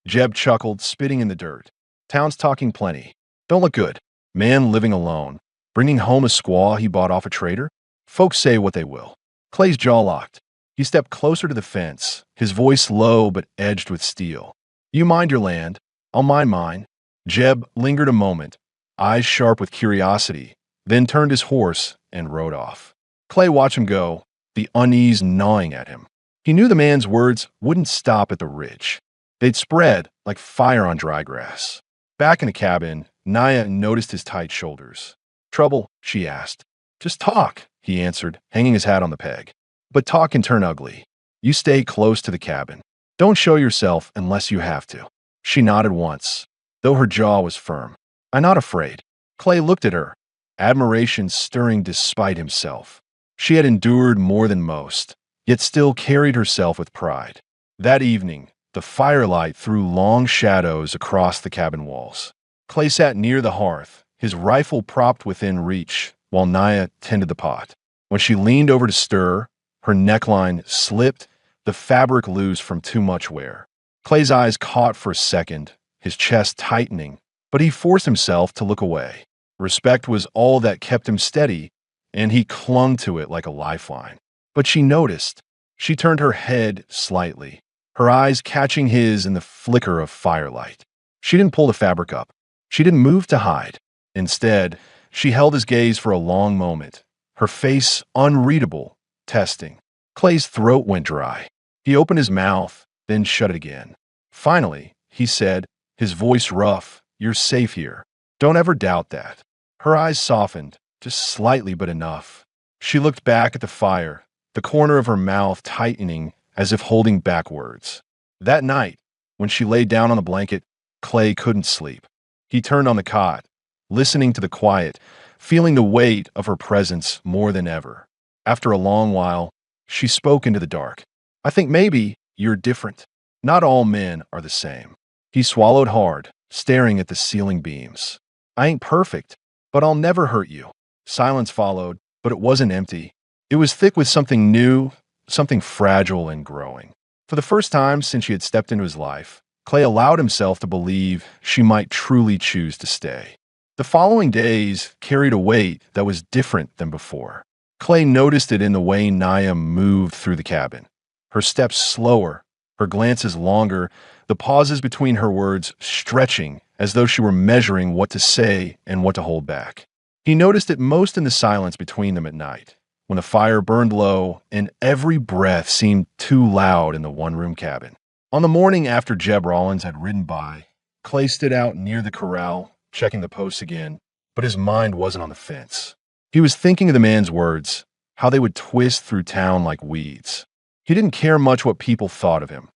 Jeb chuckled, spitting in the dirt. "Town's talking plenty. Don't look good. Man living alone, bringing home a squaw he bought off a trader? Folks say what they will." Clay's jaw locked. He stepped closer to the fence, his voice low but edged with steel. "You mind your land. I'll mind mine." Jeb lingered a moment, eyes sharp with curiosity, then turned his horse and rode off. Clay watched him go, the unease gnawing at him. He knew the man's words wouldn't stop at the ridge. They'd spread like fire on dry grass. Back in the cabin, Naya noticed his tight shoulders. "Trouble?" she asked. "Just talk," he answered, hanging his hat on the peg. "But talk can turn ugly. You stay close to the cabin. Don't show yourself unless you have to." She nodded once, though her jaw was firm. "I'm not afraid." Clay looked at her, admiration stirring despite himself. She had endured more than most, yet still carried herself with pride. That evening, the firelight threw long shadows across the cabin walls. Clay sat near the hearth, his rifle propped within reach, while Naya tended the pot. When she leaned over to stir, her neckline slipped, the fabric loose from too much wear. Clay's eyes caught for a second, his chest tightening, but he forced himself to look away. Respect was all that kept him steady, and he clung to it like a lifeline. But she noticed. She turned her head slightly, her eyes catching his in the flicker of firelight. She didn't pull the fabric up. She didn't move to hide. Instead, she held his gaze for a long moment, her face unreadable, testing. Clay's throat went dry. He opened his mouth, then shut it again. Finally, he said, his voice rough, "You're safe here. Don't ever doubt that." Her eyes softened, just slightly but enough. She looked back at the fire, the corner of her mouth tightening as if holding back words. That night, when she lay down on the blanket, Clay couldn't sleep. He turned on the cot, listening to the quiet, feeling the weight of her presence more than ever. After a long while, she spoke into the dark. "I think maybe you're different. Not all men are the same." He swallowed hard, staring at the ceiling beams. "I ain't perfect, but I'll never hurt you." Silence followed, but it wasn't empty. It was thick with something new, something fragile and growing. For the first time since she had stepped into his life, Clay allowed himself to believe she might truly choose to stay. The following days carried a weight that was different than before. Clay noticed it in the way Naya moved through the cabin. Her steps slower, her glances longer, the pauses between her words stretching as though she were measuring what to say and what to hold back. He noticed it most in the silence between them at night, when the fire burned low and every breath seemed too loud in the one-room cabin. On the morning after Jeb Rollins had ridden by, Clay stood out near the corral, checking the posts again, but his mind wasn't on the fence. He was thinking of the man's words, how they would twist through town like weeds. He didn't care much what people thought of him.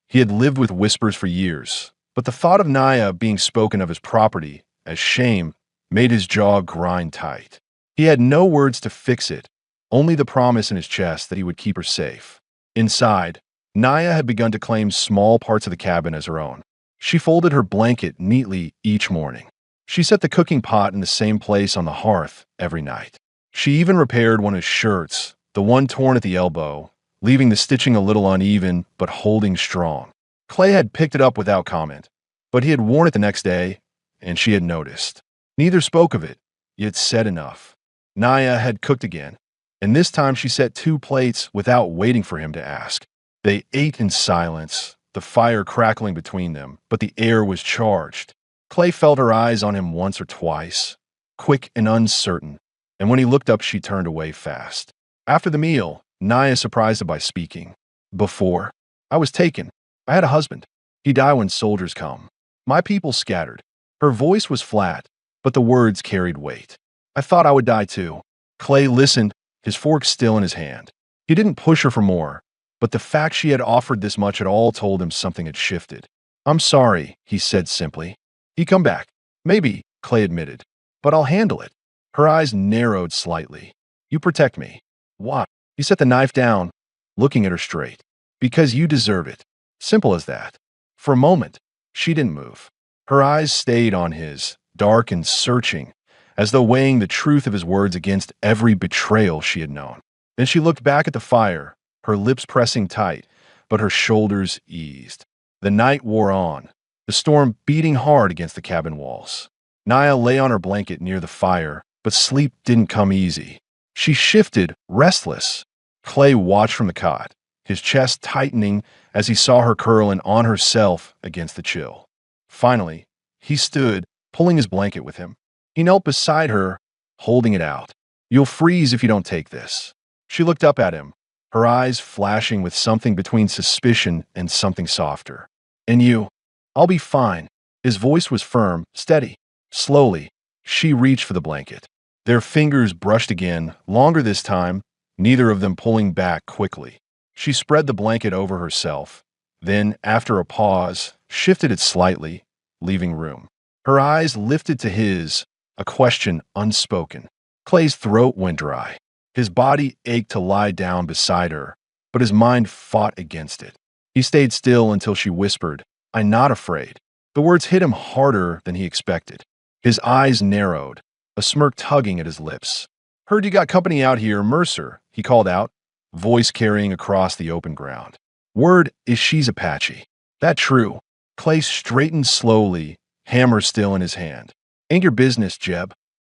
He had lived with whispers for years, but the thought of Naya being spoken of as property, as shame, made his jaw grind tight. He had no words to fix it, only the promise in his chest that he would keep her safe. Inside, Naya had begun to claim small parts of the cabin as her own. She folded her blanket neatly each morning. She set the cooking pot in the same place on the hearth every night. She even repaired one of his shirts, the one torn at the elbow, leaving the stitching a little uneven but holding strong. Clay had picked it up without comment, but he had worn it the next day, and she had noticed. Neither spoke of it, yet said enough. Naya had cooked again, and this time she set 2 plates without waiting for him to ask. They ate in silence, the fire crackling between them, but the air was charged. Clay felt her eyes on him once or twice, quick and uncertain, and when he looked up she turned away fast. After the meal, Naya surprised him by speaking. "Before, I was taken. I had a husband. He died when soldiers come. My people scattered." Her voice was flat, but the words carried weight. I thought I would die too. Clay listened, his fork still in his hand. He didn't push her for more, but the fact she had offered this much at all told him something had shifted. I'm sorry, he said simply. You come back. Maybe, Clay admitted. But I'll handle it. Her eyes narrowed slightly. You protect me. Why? He set the knife down, looking at her straight. Because you deserve it. Simple as that. For a moment, she didn't move. Her eyes stayed on his, dark and searching, as though weighing the truth of his words against every betrayal she had known. Then she looked back at the fire, her lips pressing tight, but her shoulders eased. The night wore on, the storm beating hard against the cabin walls. Naya lay on her blanket near the fire, but sleep didn't come easy. She shifted, restless. Clay watched from the cot, his chest tightening as he saw her curl in on herself against the chill. Finally, he stood, pulling his blanket with him. He knelt beside her, holding it out. You'll freeze if you don't take this. She looked up at him, her eyes flashing with something between suspicion and something softer. And you? I'll be fine. His voice was firm, steady. Slowly, she reached for the blanket. Their fingers brushed again, longer this time, neither of them pulling back quickly. She spread the blanket over herself, then, after a pause, shifted it slightly, leaving room. Her eyes lifted to his, a question unspoken. Clay's throat went dry. His body ached to lie down beside her, but his mind fought against it. He stayed still until she whispered, I'm not afraid. The words hit him harder than he expected. His eyes narrowed, a smirk tugging at his lips. Heard you got company out here, Mercer, he called out, voice carrying across the open ground. Word is she's Apache. That true? Clay straightened slowly, hammer still in his hand. Ain't your business, Jeb.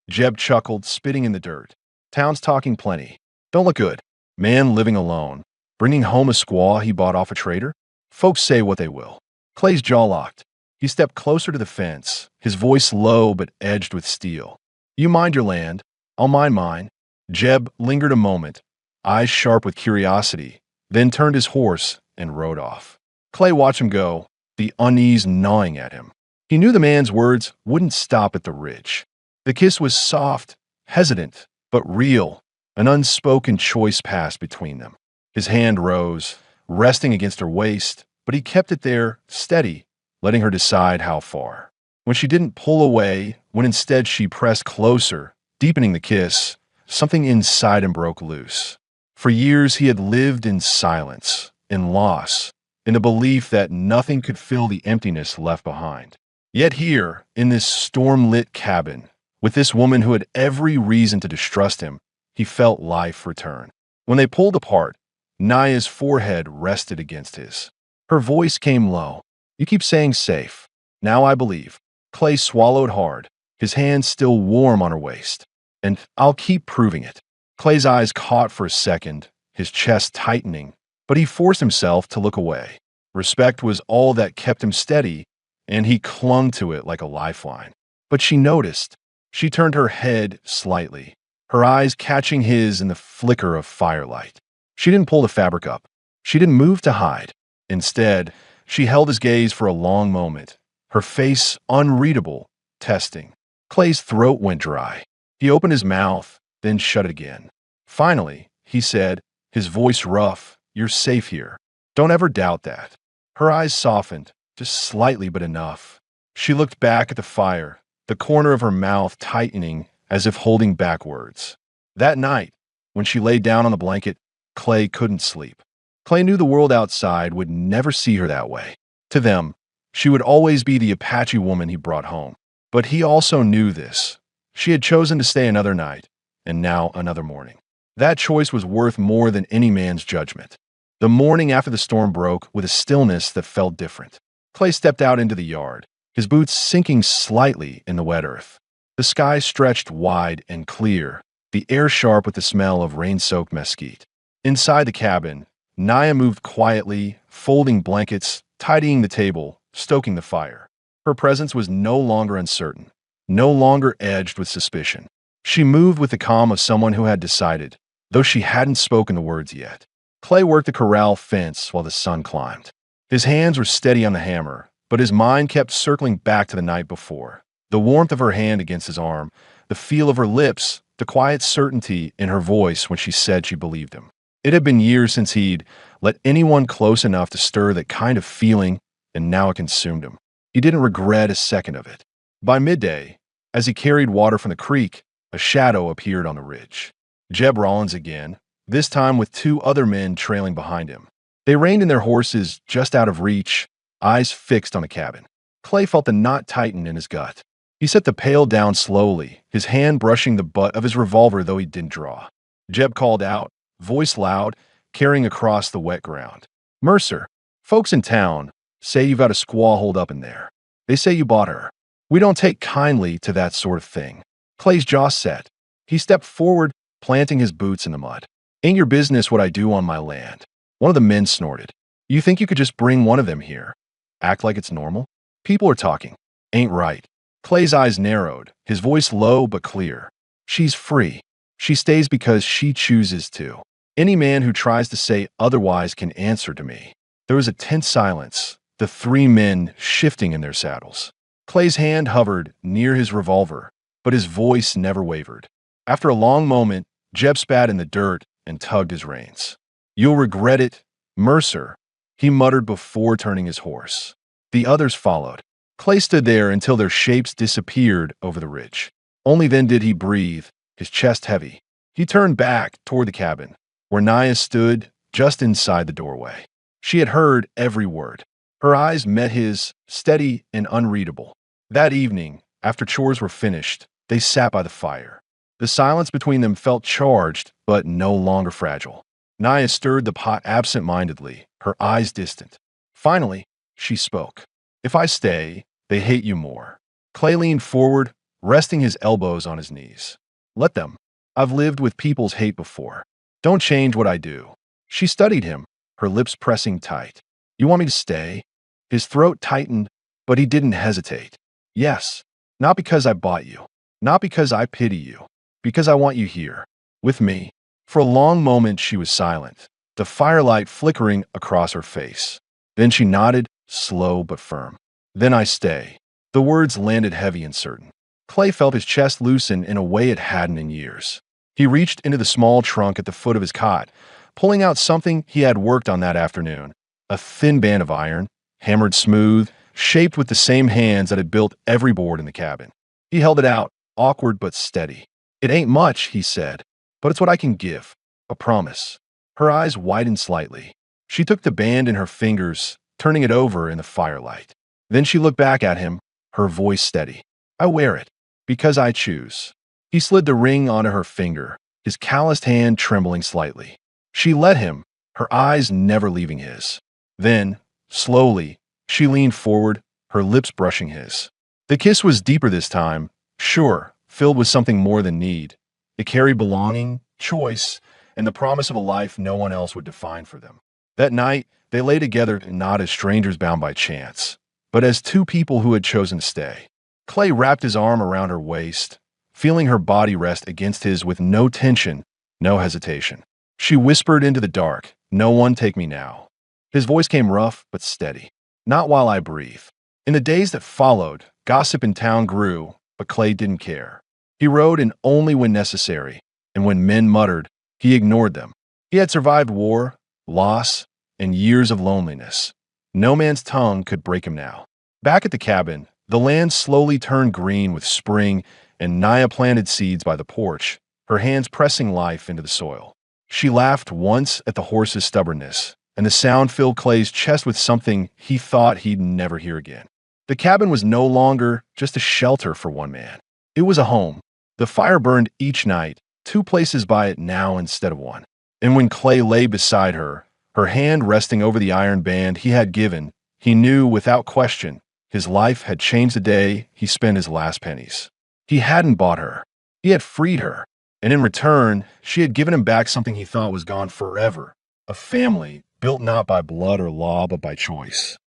Jeb chuckled, spitting in the dirt. Town's talking plenty. Don't look good. Man living alone. Bringing home a squaw he bought off a trader? Folks say what they will. Clay's jaw locked. He stepped closer to the fence, his voice low but edged with steel. You mind your land. I'll mind mine. Jeb lingered a moment, eyes sharp with curiosity, then turned his horse and rode off. Clay watched him go, the unease gnawing at him. He knew the man's words wouldn't stop at the ridge. The kiss was soft, hesitant, but real, an unspoken choice passed between them. His hand rose, resting against her waist, but he kept it there, steady, letting her decide how far. When she didn't pull away, when instead she pressed closer, deepening the kiss, something inside him broke loose. For years he had lived in silence, in loss, in the belief that nothing could fill the emptiness left behind. Yet here, in this storm-lit cabin, with this woman who had every reason to distrust him, he felt life return. When they pulled apart, Naya's forehead rested against his. Her voice came low. You keep saying safe. Now I believe. Clay swallowed hard, his hand still warm on her waist. And I'll keep proving it. Clay's eyes caught for a second, his chest tightening, but he forced himself to look away. Respect was all that kept him steady, and he clung to it like a lifeline. But she noticed. She turned her head slightly, her eyes catching his in the flicker of firelight. She didn't pull the fabric up. She didn't move to hide. Instead, she held his gaze for a long moment, her face unreadable, testing. Clay's throat went dry. He opened his mouth, then shut it again. Finally, he said, his voice rough, you're safe here. Don't ever doubt that. Her eyes softened, just slightly but enough. She looked back at the fire, the corner of her mouth tightening as if holding back words. That night, when she lay down on the blanket, Clay couldn't sleep. Clay knew the world outside would never see her that way. To them, she would always be the Apache woman he brought home. But he also knew this. She had chosen to stay another night, and now another morning. That choice was worth more than any man's judgment. The morning after the storm broke with a stillness that felt different. Clay stepped out into the yard, his boots sinking slightly in the wet earth. The sky stretched wide and clear, the air sharp with the smell of rain-soaked mesquite. Inside the cabin, Naya moved quietly, folding blankets, tidying the table, stoking the fire. Her presence was no longer uncertain, no longer edged with suspicion. She moved with the calm of someone who had decided, though she hadn't spoken the words yet. Clay worked the corral fence while the sun climbed. His hands were steady on the hammer, but his mind kept circling back to the night before. The warmth of her hand against his arm, the feel of her lips, the quiet certainty in her voice when she said she believed him. It had been years since he'd let anyone close enough to stir that kind of feeling, and now it consumed him. He didn't regret a second of it. By midday, as he carried water from the creek, a shadow appeared on the ridge. Jeb Rollins again, this time with two other men trailing behind him. They reined in their horses just out of reach, eyes fixed on the cabin. Clay felt the knot tighten in his gut. He set the pail down slowly, his hand brushing the butt of his revolver though he didn't draw. Jeb called out, voice loud, carrying across the wet ground. "Mercer, folks in town say you've got a squaw holed up in there. They say you bought her. We don't take kindly to that sort of thing." Clay's jaw set. He stepped forward, planting his boots in the mud. "Ain't your business what I do on my land." One of the men snorted. "You think you could just bring one of them here? Act like it's normal? People are talking. Ain't right." Clay's eyes narrowed, his voice low but clear. "She's free. She stays because she chooses to. Any man who tries to say otherwise can answer to me." There was a tense silence, the three men shifting in their saddles. Clay's hand hovered near his revolver, but his voice never wavered. After a long moment, Jeb spat in the dirt and tugged his reins. "You'll regret it, Mercer," he muttered before turning his horse. The others followed. Clay stood there until their shapes disappeared over the ridge. Only then did he breathe, his chest heavy. He turned back toward the cabin, where Naya stood just inside the doorway. She had heard every word. Her eyes met his, steady and unreadable. That evening, after chores were finished, they sat by the fire. The silence between them felt charged, but no longer fragile. Naya stirred the pot absent-mindedly, her eyes distant. Finally, she spoke. "If I stay, they hate you more." Clay leaned forward, resting his elbows on his knees. "Let them. I've lived with people's hate before. Don't change what I do." She studied him, her lips pressing tight. "You want me to stay?" His throat tightened, but he didn't hesitate. "Yes. Not because I bought you. Not because I pity you. Because I want you here. With me." For a long moment she was silent, the firelight flickering across her face. Then she nodded, slow but firm. "Then I stay." The words landed heavy and certain. Clay felt his chest loosen in a way it hadn't in years. He reached into the small trunk at the foot of his cot, pulling out something he had worked on that afternoon. A thin band of iron, hammered smooth, shaped with the same hands that had built every board in the cabin. He held it out, awkward but steady. "It ain't much," he said, "but it's what I can give. A promise." Her eyes widened slightly. She took the band in her fingers, turning it over in the firelight. Then she looked back at him, her voice steady. "I wear it, because I choose." He slid the ring onto her finger, his calloused hand trembling slightly. She let him, her eyes never leaving his. Then, slowly, she leaned forward, her lips brushing his. The kiss was deeper this time, sure, filled with something more than need. It carried belonging, choice, and the promise of a life no one else would define for them. That night, they lay together not as strangers bound by chance, but as two people who had chosen to stay. Clay wrapped his arm around her waist, feeling her body rest against his with no tension, no hesitation. She whispered into the dark, "No one take me now." His voice came rough but steady. "Not while I breathe." In the days that followed, gossip in town grew, but Clay didn't care. He rode in only when necessary, and when men muttered, he ignored them. He had survived war, loss, and years of loneliness. No man's tongue could break him now. Back at the cabin, the land slowly turned green with spring, and Naya planted seeds by the porch, her hands pressing life into the soil. She laughed once at the horse's stubbornness, and the sound filled Clay's chest with something he thought he'd never hear again. The cabin was no longer just a shelter for one man. It was a home. The fire burned each night, two places by it now instead of one. And when Clay lay beside her, her hand resting over the iron band he had given, he knew without question his life had changed the day he spent his last pennies. He hadn't bought her. He had freed her. And in return, she had given him back something he thought was gone forever. A family built not by blood or law, but by choice.